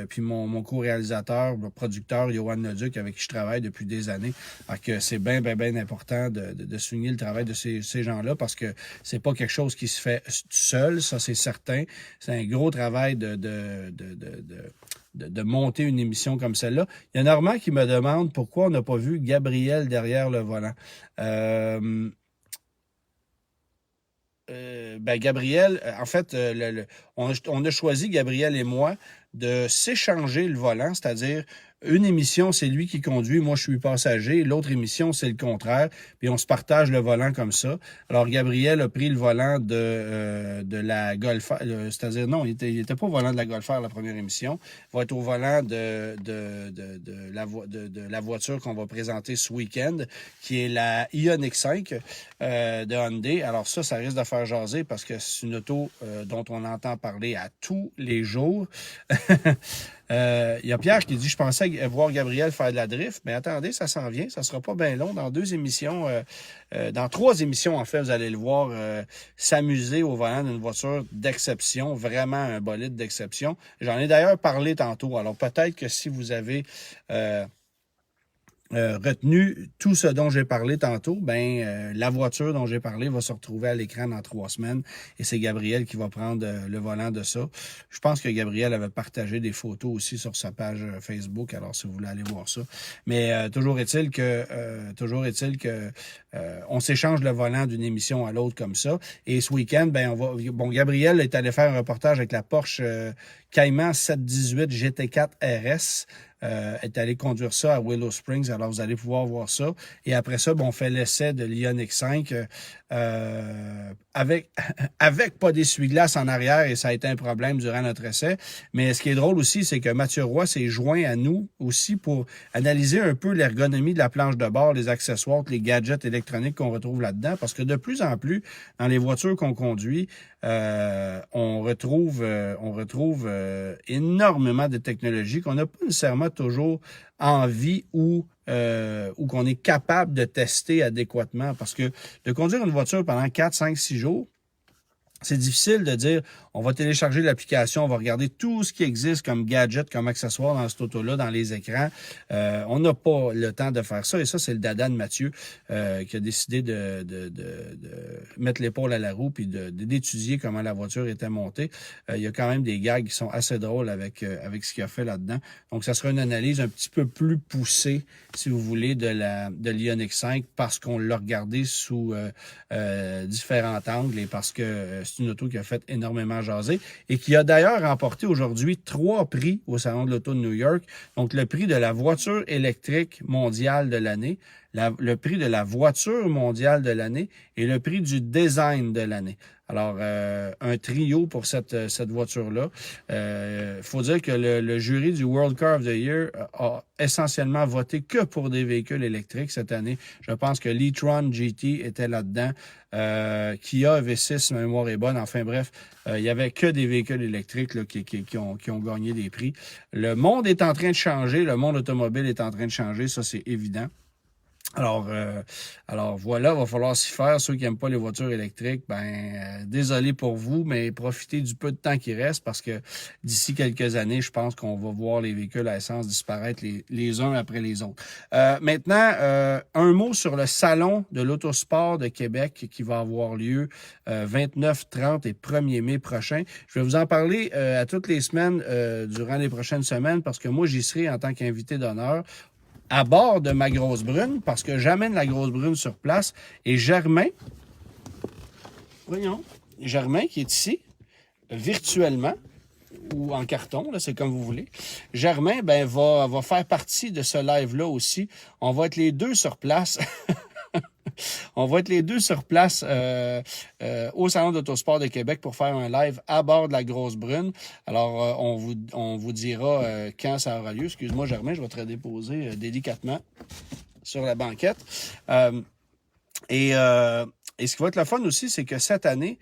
puis mon co-réalisateur, mon producteur, Johan Leduc, avec qui je travaille depuis des années. Alors que c'est bien important de souligner le travail de ces gens-là parce que c'est pas quelque chose qui se fait seul, ça c'est certain. C'est un gros travail de monter une émission comme celle-là. Il y a Normand qui me demande pourquoi on n'a pas vu Gabriel derrière le volant. Gabriel, en fait, on a choisi, Gabriel et moi, de s'échanger le volant, c'est-à-dire une émission, c'est lui qui conduit, moi je suis passager, l'autre émission, c'est le contraire, puis on se partage le volant comme ça. Alors, Gabriel a pris le volant de la Golf R, c'est-à-dire, non, il était pas au volant de la Golf R, la première émission, il va être au volant de la voiture qu'on va présenter ce week-end, qui est la Ioniq 5 de Hyundai. Alors ça risque de faire jaser parce que c'est une auto dont on entend parler à tous les jours. Il y a Pierre qui dit « Je pensais voir Gabriel faire de la drift, mais attendez, ça s'en vient, ça sera pas bien long. Dans 2 émissions, dans 3 émissions, en fait, vous allez le voir s'amuser au volant d'une voiture d'exception, vraiment un bolide d'exception. J'en ai d'ailleurs parlé tantôt, alors peut-être que si vous avez... retenu tout ce dont j'ai parlé tantôt, la voiture dont j'ai parlé va se retrouver à l'écran dans 3 semaines et c'est Gabriel qui va prendre le volant de ça. Je pense que Gabriel avait partagé des photos aussi sur sa page Facebook, alors si vous voulez aller voir ça. Mais toujours est-il que on s'échange le volant d'une émission à l'autre comme ça. Et ce week-end, Gabriel est allé faire un reportage avec la Porsche Cayman 718 GT4 RS. est allé conduire ça à Willow Springs. Alors, vous allez pouvoir voir ça. Et après ça, on fait l'essai de l'Ioniq 5 avec pas d'essuie-glace en arrière et ça a été un problème durant notre essai. Mais ce qui est drôle aussi, c'est que Mathieu Roy s'est joint à nous aussi pour analyser un peu l'ergonomie de la planche de bord, les accessoires, les gadgets électroniques qu'on retrouve là-dedans. Parce que de plus en plus, dans les voitures qu'on conduit, on retrouve énormément de technologies qu'on n'a pas nécessairement toujours envie ou qu'on est capable de tester adéquatement. Parce que de conduire une voiture pendant 4, 5, 6 jours, c'est difficile de dire, on va télécharger l'application, on va regarder tout ce qui existe comme gadget, comme accessoire dans cette auto-là, dans les écrans. On n'a pas le temps de faire ça. Et ça, c'est le dada de Mathieu qui a décidé de mettre l'épaule à la roue puis d'étudier comment la voiture était montée. Il y a quand même des gags qui sont assez drôles avec ce qu'il a fait là-dedans. Donc, ça sera une analyse un petit peu plus poussée, si vous voulez, de l'Ioniq 5 parce qu'on l'a regardé sous différents angles et parce que c'est une auto qui a fait énormément jaser et qui a d'ailleurs remporté aujourd'hui 3 prix au Salon de l'Auto de New York. Donc, le prix de la voiture électrique mondiale de l'année, le prix de la voiture mondiale de l'année et le prix du design de l'année. Alors, un trio pour cette voiture-là. Faut dire que le jury du World Car of the Year a essentiellement voté que pour des véhicules électriques cette année. Je pense que l'e-tron GT était là-dedans. Kia V6, ma mémoire est bonne. Enfin bref, il y avait que des véhicules électriques là, qui ont gagné des prix. Le monde est en train de changer. Le monde automobile est en train de changer. Ça, c'est évident. Alors voilà, il va falloir s'y faire. Ceux qui n'aiment pas les voitures électriques, désolé pour vous, mais profitez du peu de temps qui reste parce que d'ici quelques années, je pense qu'on va voir les véhicules à essence disparaître les uns après les autres. Maintenant, un mot sur le Salon de l'Autosport de Québec qui va avoir lieu 29, 30 et 1er mai prochain. Je vais vous en parler à toutes les semaines durant les prochaines semaines parce que moi, j'y serai en tant qu'invité d'honneur à bord de ma grosse brune, parce que j'amène la grosse brune sur place, et Germain qui est ici, virtuellement, ou en carton, là, c'est comme vous voulez. Germain, va faire partie de ce live-là aussi. On va être les deux sur place. On va être les deux sur place au Salon d'Autosport de Québec pour faire un live à bord de la Grosse Brune. Alors, on vous dira quand ça aura lieu. Excuse-moi, Germain, je vais te redéposer délicatement sur la banquette. Et ce qui va être le fun aussi, c'est que cette année,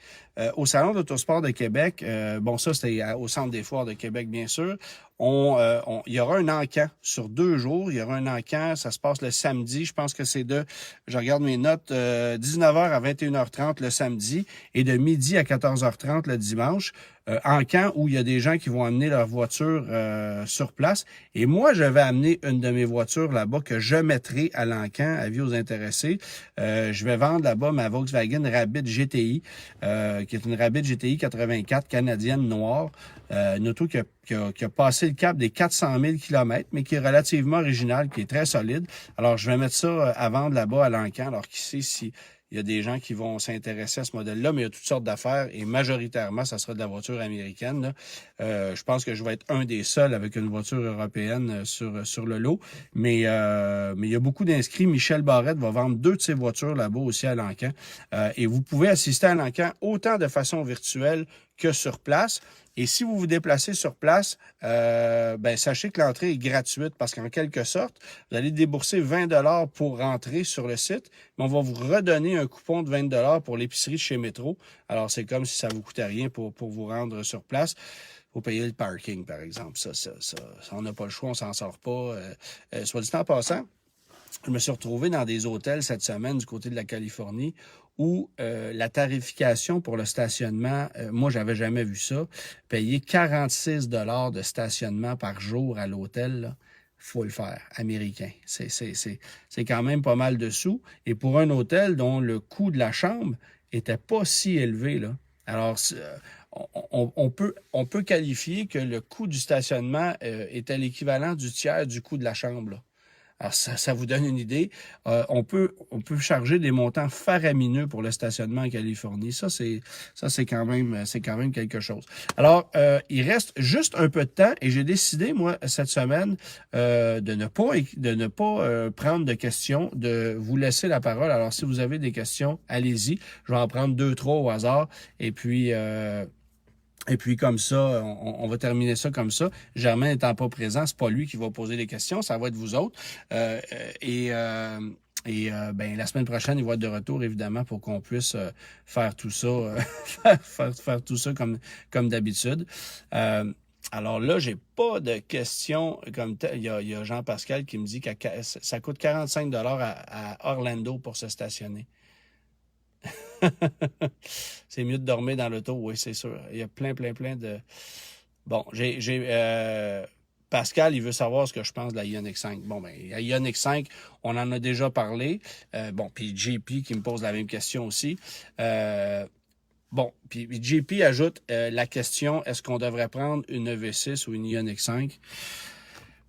au Salon d'Autosport de Québec, ça c'était au Centre des foires de Québec, bien sûr, il y aura un encan sur 2 jours. Il y aura un encan, ça se passe le samedi. Je pense que c'est je regarde mes notes, 19h à 21h30 le samedi et de midi à 14h30 le dimanche. Encan où il y a des gens qui vont amener leur voiture sur place. Et moi, je vais amener une de mes voitures là-bas que je mettrai à l'encan, avis aux intéressés. Je vais vendre là-bas ma Volkswagen Rabbit GTI, qui est une Rabbit GTI 84 canadienne noire. Une auto qui a passé le cap des 400 000 km, mais qui est relativement originale, qui est très solide. Alors, je vais mettre ça à vendre là-bas à l'encan. Alors, qui sait si il y a des gens qui vont s'intéresser à ce modèle-là, mais il y a toutes sortes d'affaires et majoritairement, ça sera de la voiture américaine. Là. Je pense que je vais être un des seuls avec une voiture européenne sur le lot. Mais il y a beaucoup d'inscrits. Michel Barrette va vendre 2 de ses voitures là-bas aussi à l'encan. Et vous pouvez assister à l'encan autant de façon virtuelle que sur place. Et si vous vous déplacez sur place, sachez que l'entrée est gratuite parce qu'en quelque sorte, vous allez débourser 20 $ pour rentrer sur le site, mais on va vous redonner un coupon de 20 $ pour l'épicerie de chez Métro. Alors, c'est comme si ça vous coûtait rien pour vous rendre sur place. Faut payer le parking, par exemple. Ça on n'a pas le choix, on s'en sort pas. Soit dit en passant, je me suis retrouvé dans des hôtels cette semaine du côté de la Californie où la tarification pour le stationnement, moi, j'avais jamais vu ça. Payer 46 $ de stationnement par jour à l'hôtel, faut le faire, américain. C'est quand même pas mal de sous. Et pour un hôtel dont le coût de la chambre était pas si élevé, là. Alors, on peut qualifier que le coût du stationnement était l'équivalent du tiers du coût de la chambre, là. Alors, ça vous donne une idée. On peut charger des montants faramineux pour le stationnement en Californie. Ça, c'est quand même quelque chose. Alors, il reste juste un peu de temps et j'ai décidé, moi, cette semaine, de ne pas prendre de questions, de vous laisser la parole. Alors, si vous avez des questions, allez-y. Je vais en prendre 2, 3 au hasard. Et puis comme ça, on va terminer ça comme ça. Germain n'étant pas présent, c'est pas lui qui va poser les questions, ça va être vous autres. Ben, la semaine prochaine, il va être de retour, évidemment, pour qu'on puisse faire tout ça, faire tout ça comme d'habitude. Alors là, j'ai pas de questions comme tel. Il y a Jean-Pascal qui me dit que ça coûte 45 $ à Orlando pour se stationner. C'est mieux de dormir dans l'auto, oui, c'est sûr. Il y a plein de... Bon, Pascal, il veut savoir ce que je pense de la Ioniq 5. Bon, ben, la Ioniq 5, on en a déjà parlé. Bon, puis JP qui me pose la même question aussi. Bon, puis JP ajoute la question, est-ce qu'on devrait prendre une EV6 ou une Ioniq 5?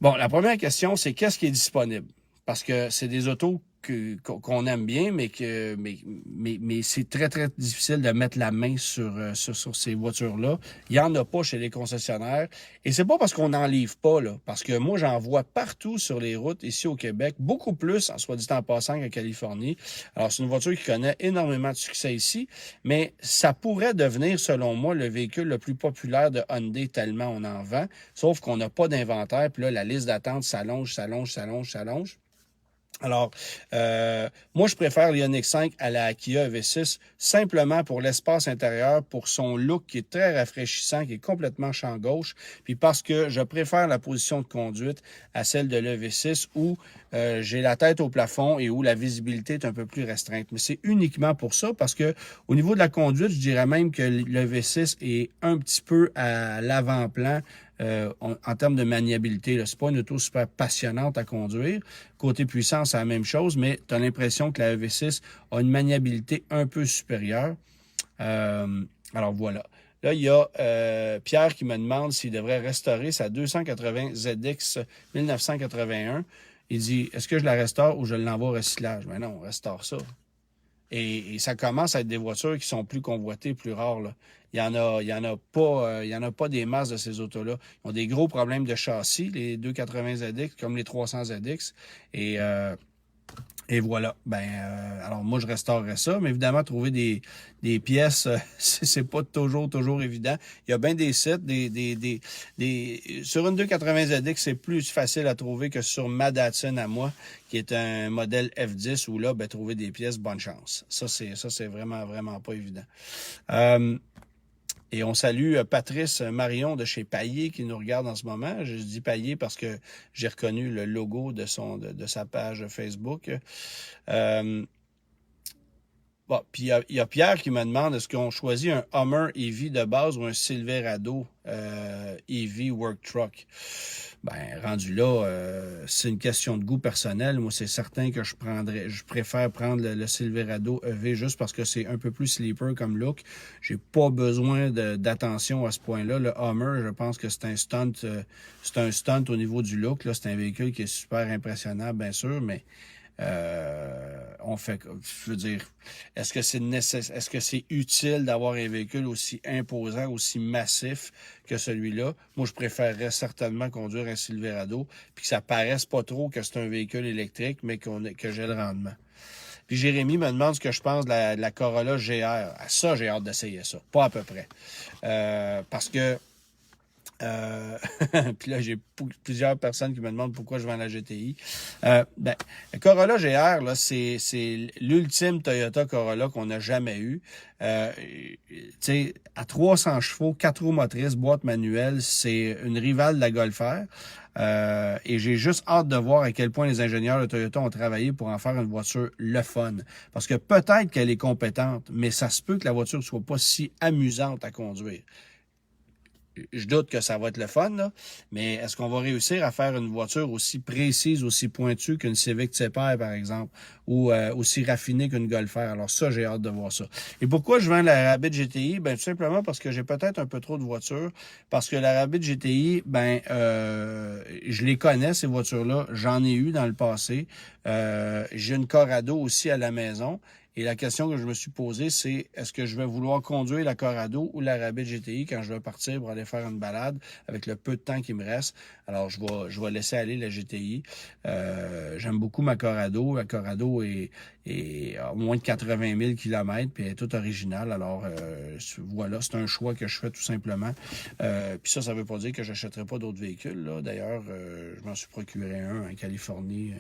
Bon, la première question, c'est qu'est-ce qui est disponible? Parce que c'est des autos qu'on aime bien, mais c'est très difficile de mettre la main sur ces voitures-là. Il n'y en a pas chez les concessionnaires. Et c'est pas parce qu'on n'en livre pas, là. Parce que moi, j'en vois partout sur les routes ici au Québec, beaucoup plus, soit dit en passant, qu'en Californie. Alors, c'est une voiture qui connaît énormément de succès ici, mais ça pourrait devenir, selon moi, le véhicule le plus populaire de Hyundai tellement on en vend, sauf qu'on n'a pas d'inventaire. Puis là, la liste d'attente s'allonge. Alors, moi, je préfère l'Ioniq 5 à la Kia EV6 simplement pour l'espace intérieur, pour son look qui est très rafraîchissant, qui est complètement champ gauche, puis parce que je préfère la position de conduite à celle de l'EV6 où j'ai la tête au plafond et où la visibilité est un peu plus restreinte. Mais c'est uniquement pour ça, parce que au niveau de la conduite, je dirais même que l'EV6 est un petit peu à l'avant-plan en termes de maniabilité. C'est pas une auto super passionnante à conduire. Côté puissance, c'est la même chose, mais tu as l'impression que la EV6 a une maniabilité un peu supérieure. Alors voilà. Là, il y a Pierre qui me demande s'il devrait restaurer sa 280 ZX 1981. Il dit, est-ce que je la restaure ou je l'envoie au recyclage? Mais non, on restaure ça. Et ça commence à être des voitures qui sont plus convoitées, plus rares, là. Il y en a pas des masses de ces autos-là. Ils ont des gros problèmes de châssis, les 280 ZX, comme les 300 ZX. Et voilà. Alors moi, je restaurerais ça, mais évidemment, trouver des pièces, c'est pas toujours évident. Il y a bien des sites, sur une 280 ZX, c'est plus facile à trouver que sur ma Datsun à moi, qui est un modèle F10, où là, trouver des pièces, bonne chance. Ça, c'est vraiment pas évident. Et on salue Patrice Marion de chez Paillé qui nous regarde en ce moment. Je dis Paillé parce que j'ai reconnu le logo de sa page Facebook. Bon, puis il y a Pierre qui me demande est-ce qu'on choisit un Hummer EV de base ou un Silverado EV Work Truck? Rendu là, c'est une question de goût personnel. Moi, c'est certain que je préfère prendre le Silverado EV juste parce que c'est un peu plus sleeper comme look. J'ai pas besoin d'attention à ce point-là. Le Hummer, je pense que c'est un stunt au niveau du look. Là, c'est un véhicule qui est super impressionnant, bien sûr, mais je veux dire, est-ce que c'est utile d'avoir un véhicule aussi imposant, aussi massif que celui-là? Moi, je préférerais certainement conduire un Silverado, puis que ça paraisse pas trop que c'est un véhicule électrique, mais que j'ai le rendement. Puis Jérémy me demande ce que je pense de la Corolla GR. Ça, j'ai hâte d'essayer ça. Pas à peu près. Parce que puis là, j'ai plusieurs personnes qui me demandent pourquoi je vends la GTI. La Corolla GR, là, c'est l'ultime Toyota Corolla qu'on n'a jamais eu. À 300 chevaux, 4 roues motrices, boîte manuelle, c'est une rivale de la Golf R. Et j'ai juste hâte de voir à quel point les ingénieurs de Toyota ont travaillé pour en faire une voiture le fun. Parce que peut-être qu'elle est compétente, mais ça se peut que la voiture soit pas si amusante à conduire. je doute que ça va être le fun, là, mais est-ce qu'on va réussir à faire une voiture aussi précise, aussi pointue qu'une Civic Type R, par exemple, ou aussi raffinée qu'une Golf R? Alors ça, j'ai hâte de voir ça. Et pourquoi je vends la Rabbit GTI? Ben, tout simplement parce que j'ai peut-être un peu trop de voitures, parce que la Rabbit GTI, je les connais, ces voitures-là, j'en ai eu dans le passé. J'ai une Corrado aussi à la maison. Et la question que je me suis posée, c'est est-ce que je vais vouloir conduire la Corrado ou la Rabbit GTI quand je vais partir pour aller faire une balade avec le peu de temps qui me reste? Alors, je vais laisser aller la GTI. J'aime beaucoup ma Corrado. La Corrado est à moins de 80 000 km, puis elle est toute originale. Alors, voilà, c'est un choix que je fais tout simplement. Puis ça veut pas dire que j'achèterai pas d'autres véhicules, là. D'ailleurs, je m'en suis procuré un en Californie,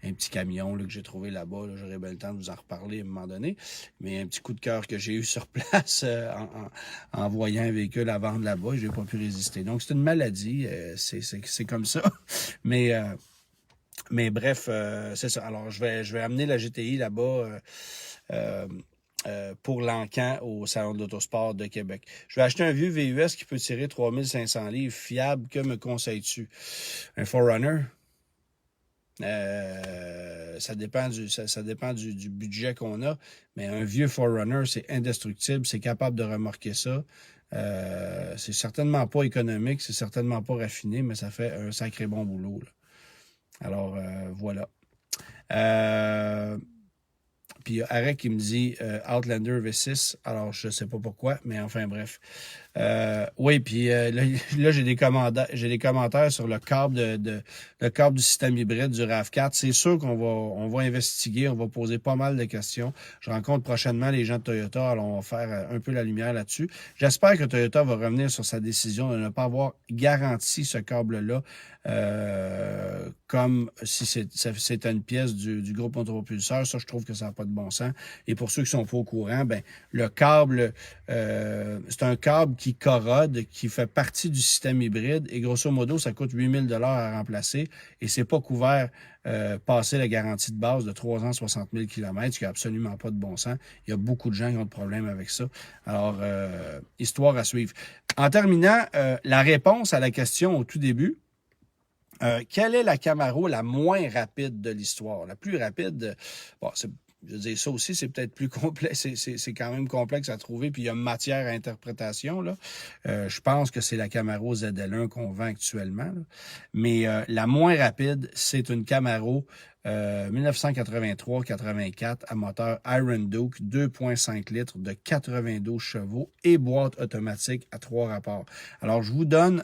un petit camion là, que j'ai trouvé là-bas. Là. J'aurais bien le temps de vous en reparler à un moment donné. Mais un petit coup de cœur que j'ai eu sur place en voyant un véhicule à vendre là-bas, j'ai pas pu résister. Donc, c'est une maladie. C'est comme ça. Mais bref, c'est ça. Alors, je vais amener la GTI là-bas pour l'Encan au Salon de l'Autosport de Québec. Je vais acheter un vieux VUS qui peut tirer 3500 livres. Fiable, que me conseilles-tu? Un 4Runner? Ça dépend du budget qu'on a, mais un vieux 4Runner, c'est indestructible, c'est capable de remorquer ça. C'est certainement pas économique, c'est certainement pas raffiné, mais ça fait un sacré bon boulot, là. Alors, voilà. Puis il y a Arek qui me dit Outlander V6. Alors, je sais pas pourquoi, mais enfin, bref. Oui, puis là j'ai des commentaires sur le câble le câble du système hybride du RAV4. C'est sûr on va investiguer, on va poser pas mal de questions. Je rencontre prochainement les gens de Toyota, alors on va faire un peu la lumière là-dessus. J'espère que Toyota va revenir sur sa décision de ne pas avoir garanti ce câble-là comme si c'était une pièce du groupe motopropulseur. Ça, je trouve que ça n'a pas de bon sens. Et pour ceux qui sont pas au courant, ben le câble, c'est un câble qui corrode, qui fait partie du système hybride. Et grosso modo, ça coûte 8 000 $ à remplacer. Et c'est pas couvert passer la garantie de base de 3 ans, 60 000 km, ce qui n'a absolument pas de bon sens. Il y a beaucoup de gens qui ont de problèmes avec ça. Alors, histoire à suivre. En terminant, la réponse à la question au tout début, quelle est la Camaro la moins rapide de l'histoire? La plus rapide, bon, je veux dire, ça aussi, c'est peut-être plus complexe, c'est quand même complexe à trouver, puis il y a matière à interprétation, là. Je pense que c'est la Camaro ZL1 qu'on vend actuellement, là. Mais la moins rapide, c'est une Camaro 1983-84 à moteur Iron Duke, 2,5 litres de 92 chevaux et boîte automatique à 3 rapports. Alors, je vous donne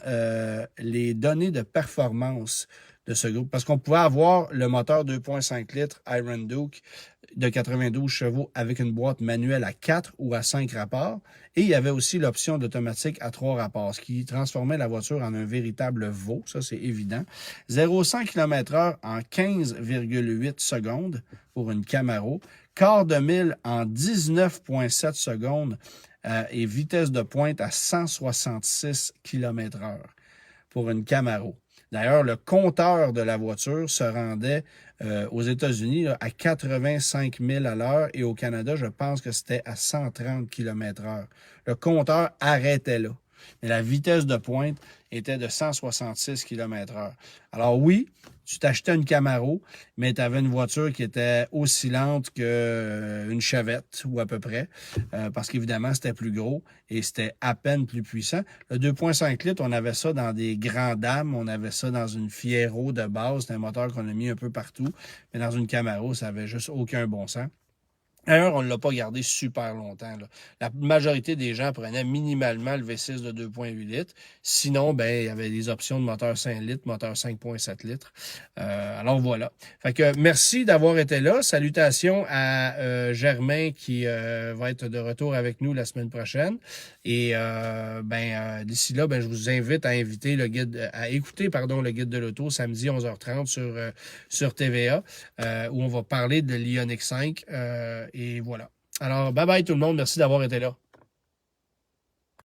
les données de performance de ce groupe, parce qu'on pouvait avoir le moteur 2,5 litres Iron Duke de 92 chevaux avec une boîte manuelle à 4 ou à 5 rapports. Et il y avait aussi l'option d'automatique à 3 rapports, ce qui transformait la voiture en un véritable veau, ça c'est évident. 0-100 km/h en 15,8 secondes pour une Camaro. Quart de mille en 19,7 secondes et vitesse de pointe à 166 km/h pour une Camaro. D'ailleurs, le compteur de la voiture se rendait aux États-Unis là, à 85 000 à l'heure et au Canada, je pense que c'était à 130 km/h. Le compteur arrêtait là. Mais la vitesse de pointe était de 166 km/h. Alors oui, tu t'achetais une Camaro, mais tu avais une voiture qui était aussi lente qu'une Chevette, ou à peu près, parce qu'évidemment, c'était plus gros et c'était à peine plus puissant. Le 2,5 litres, on avait ça dans des grands dames, on avait ça dans une Fiero de base, c'est un moteur qu'on a mis un peu partout, mais dans une Camaro, ça avait juste aucun bon sens. D'ailleurs, on ne l'a pas gardé super longtemps, là. La majorité des gens prenaient minimalement le V6 de 2,8 litres. Sinon, ben, il y avait des options de moteur 5 litres, moteur 5,7 litres. Alors voilà. Fait que merci d'avoir été là. Salutations à Germain qui va être de retour avec nous la semaine prochaine. Et d'ici là, je vous invite à écouter le guide de l'auto samedi 11h30 sur TVA, où on va parler de l'Ioniq 5. Et voilà. Alors, bye bye tout le monde. Merci d'avoir été là.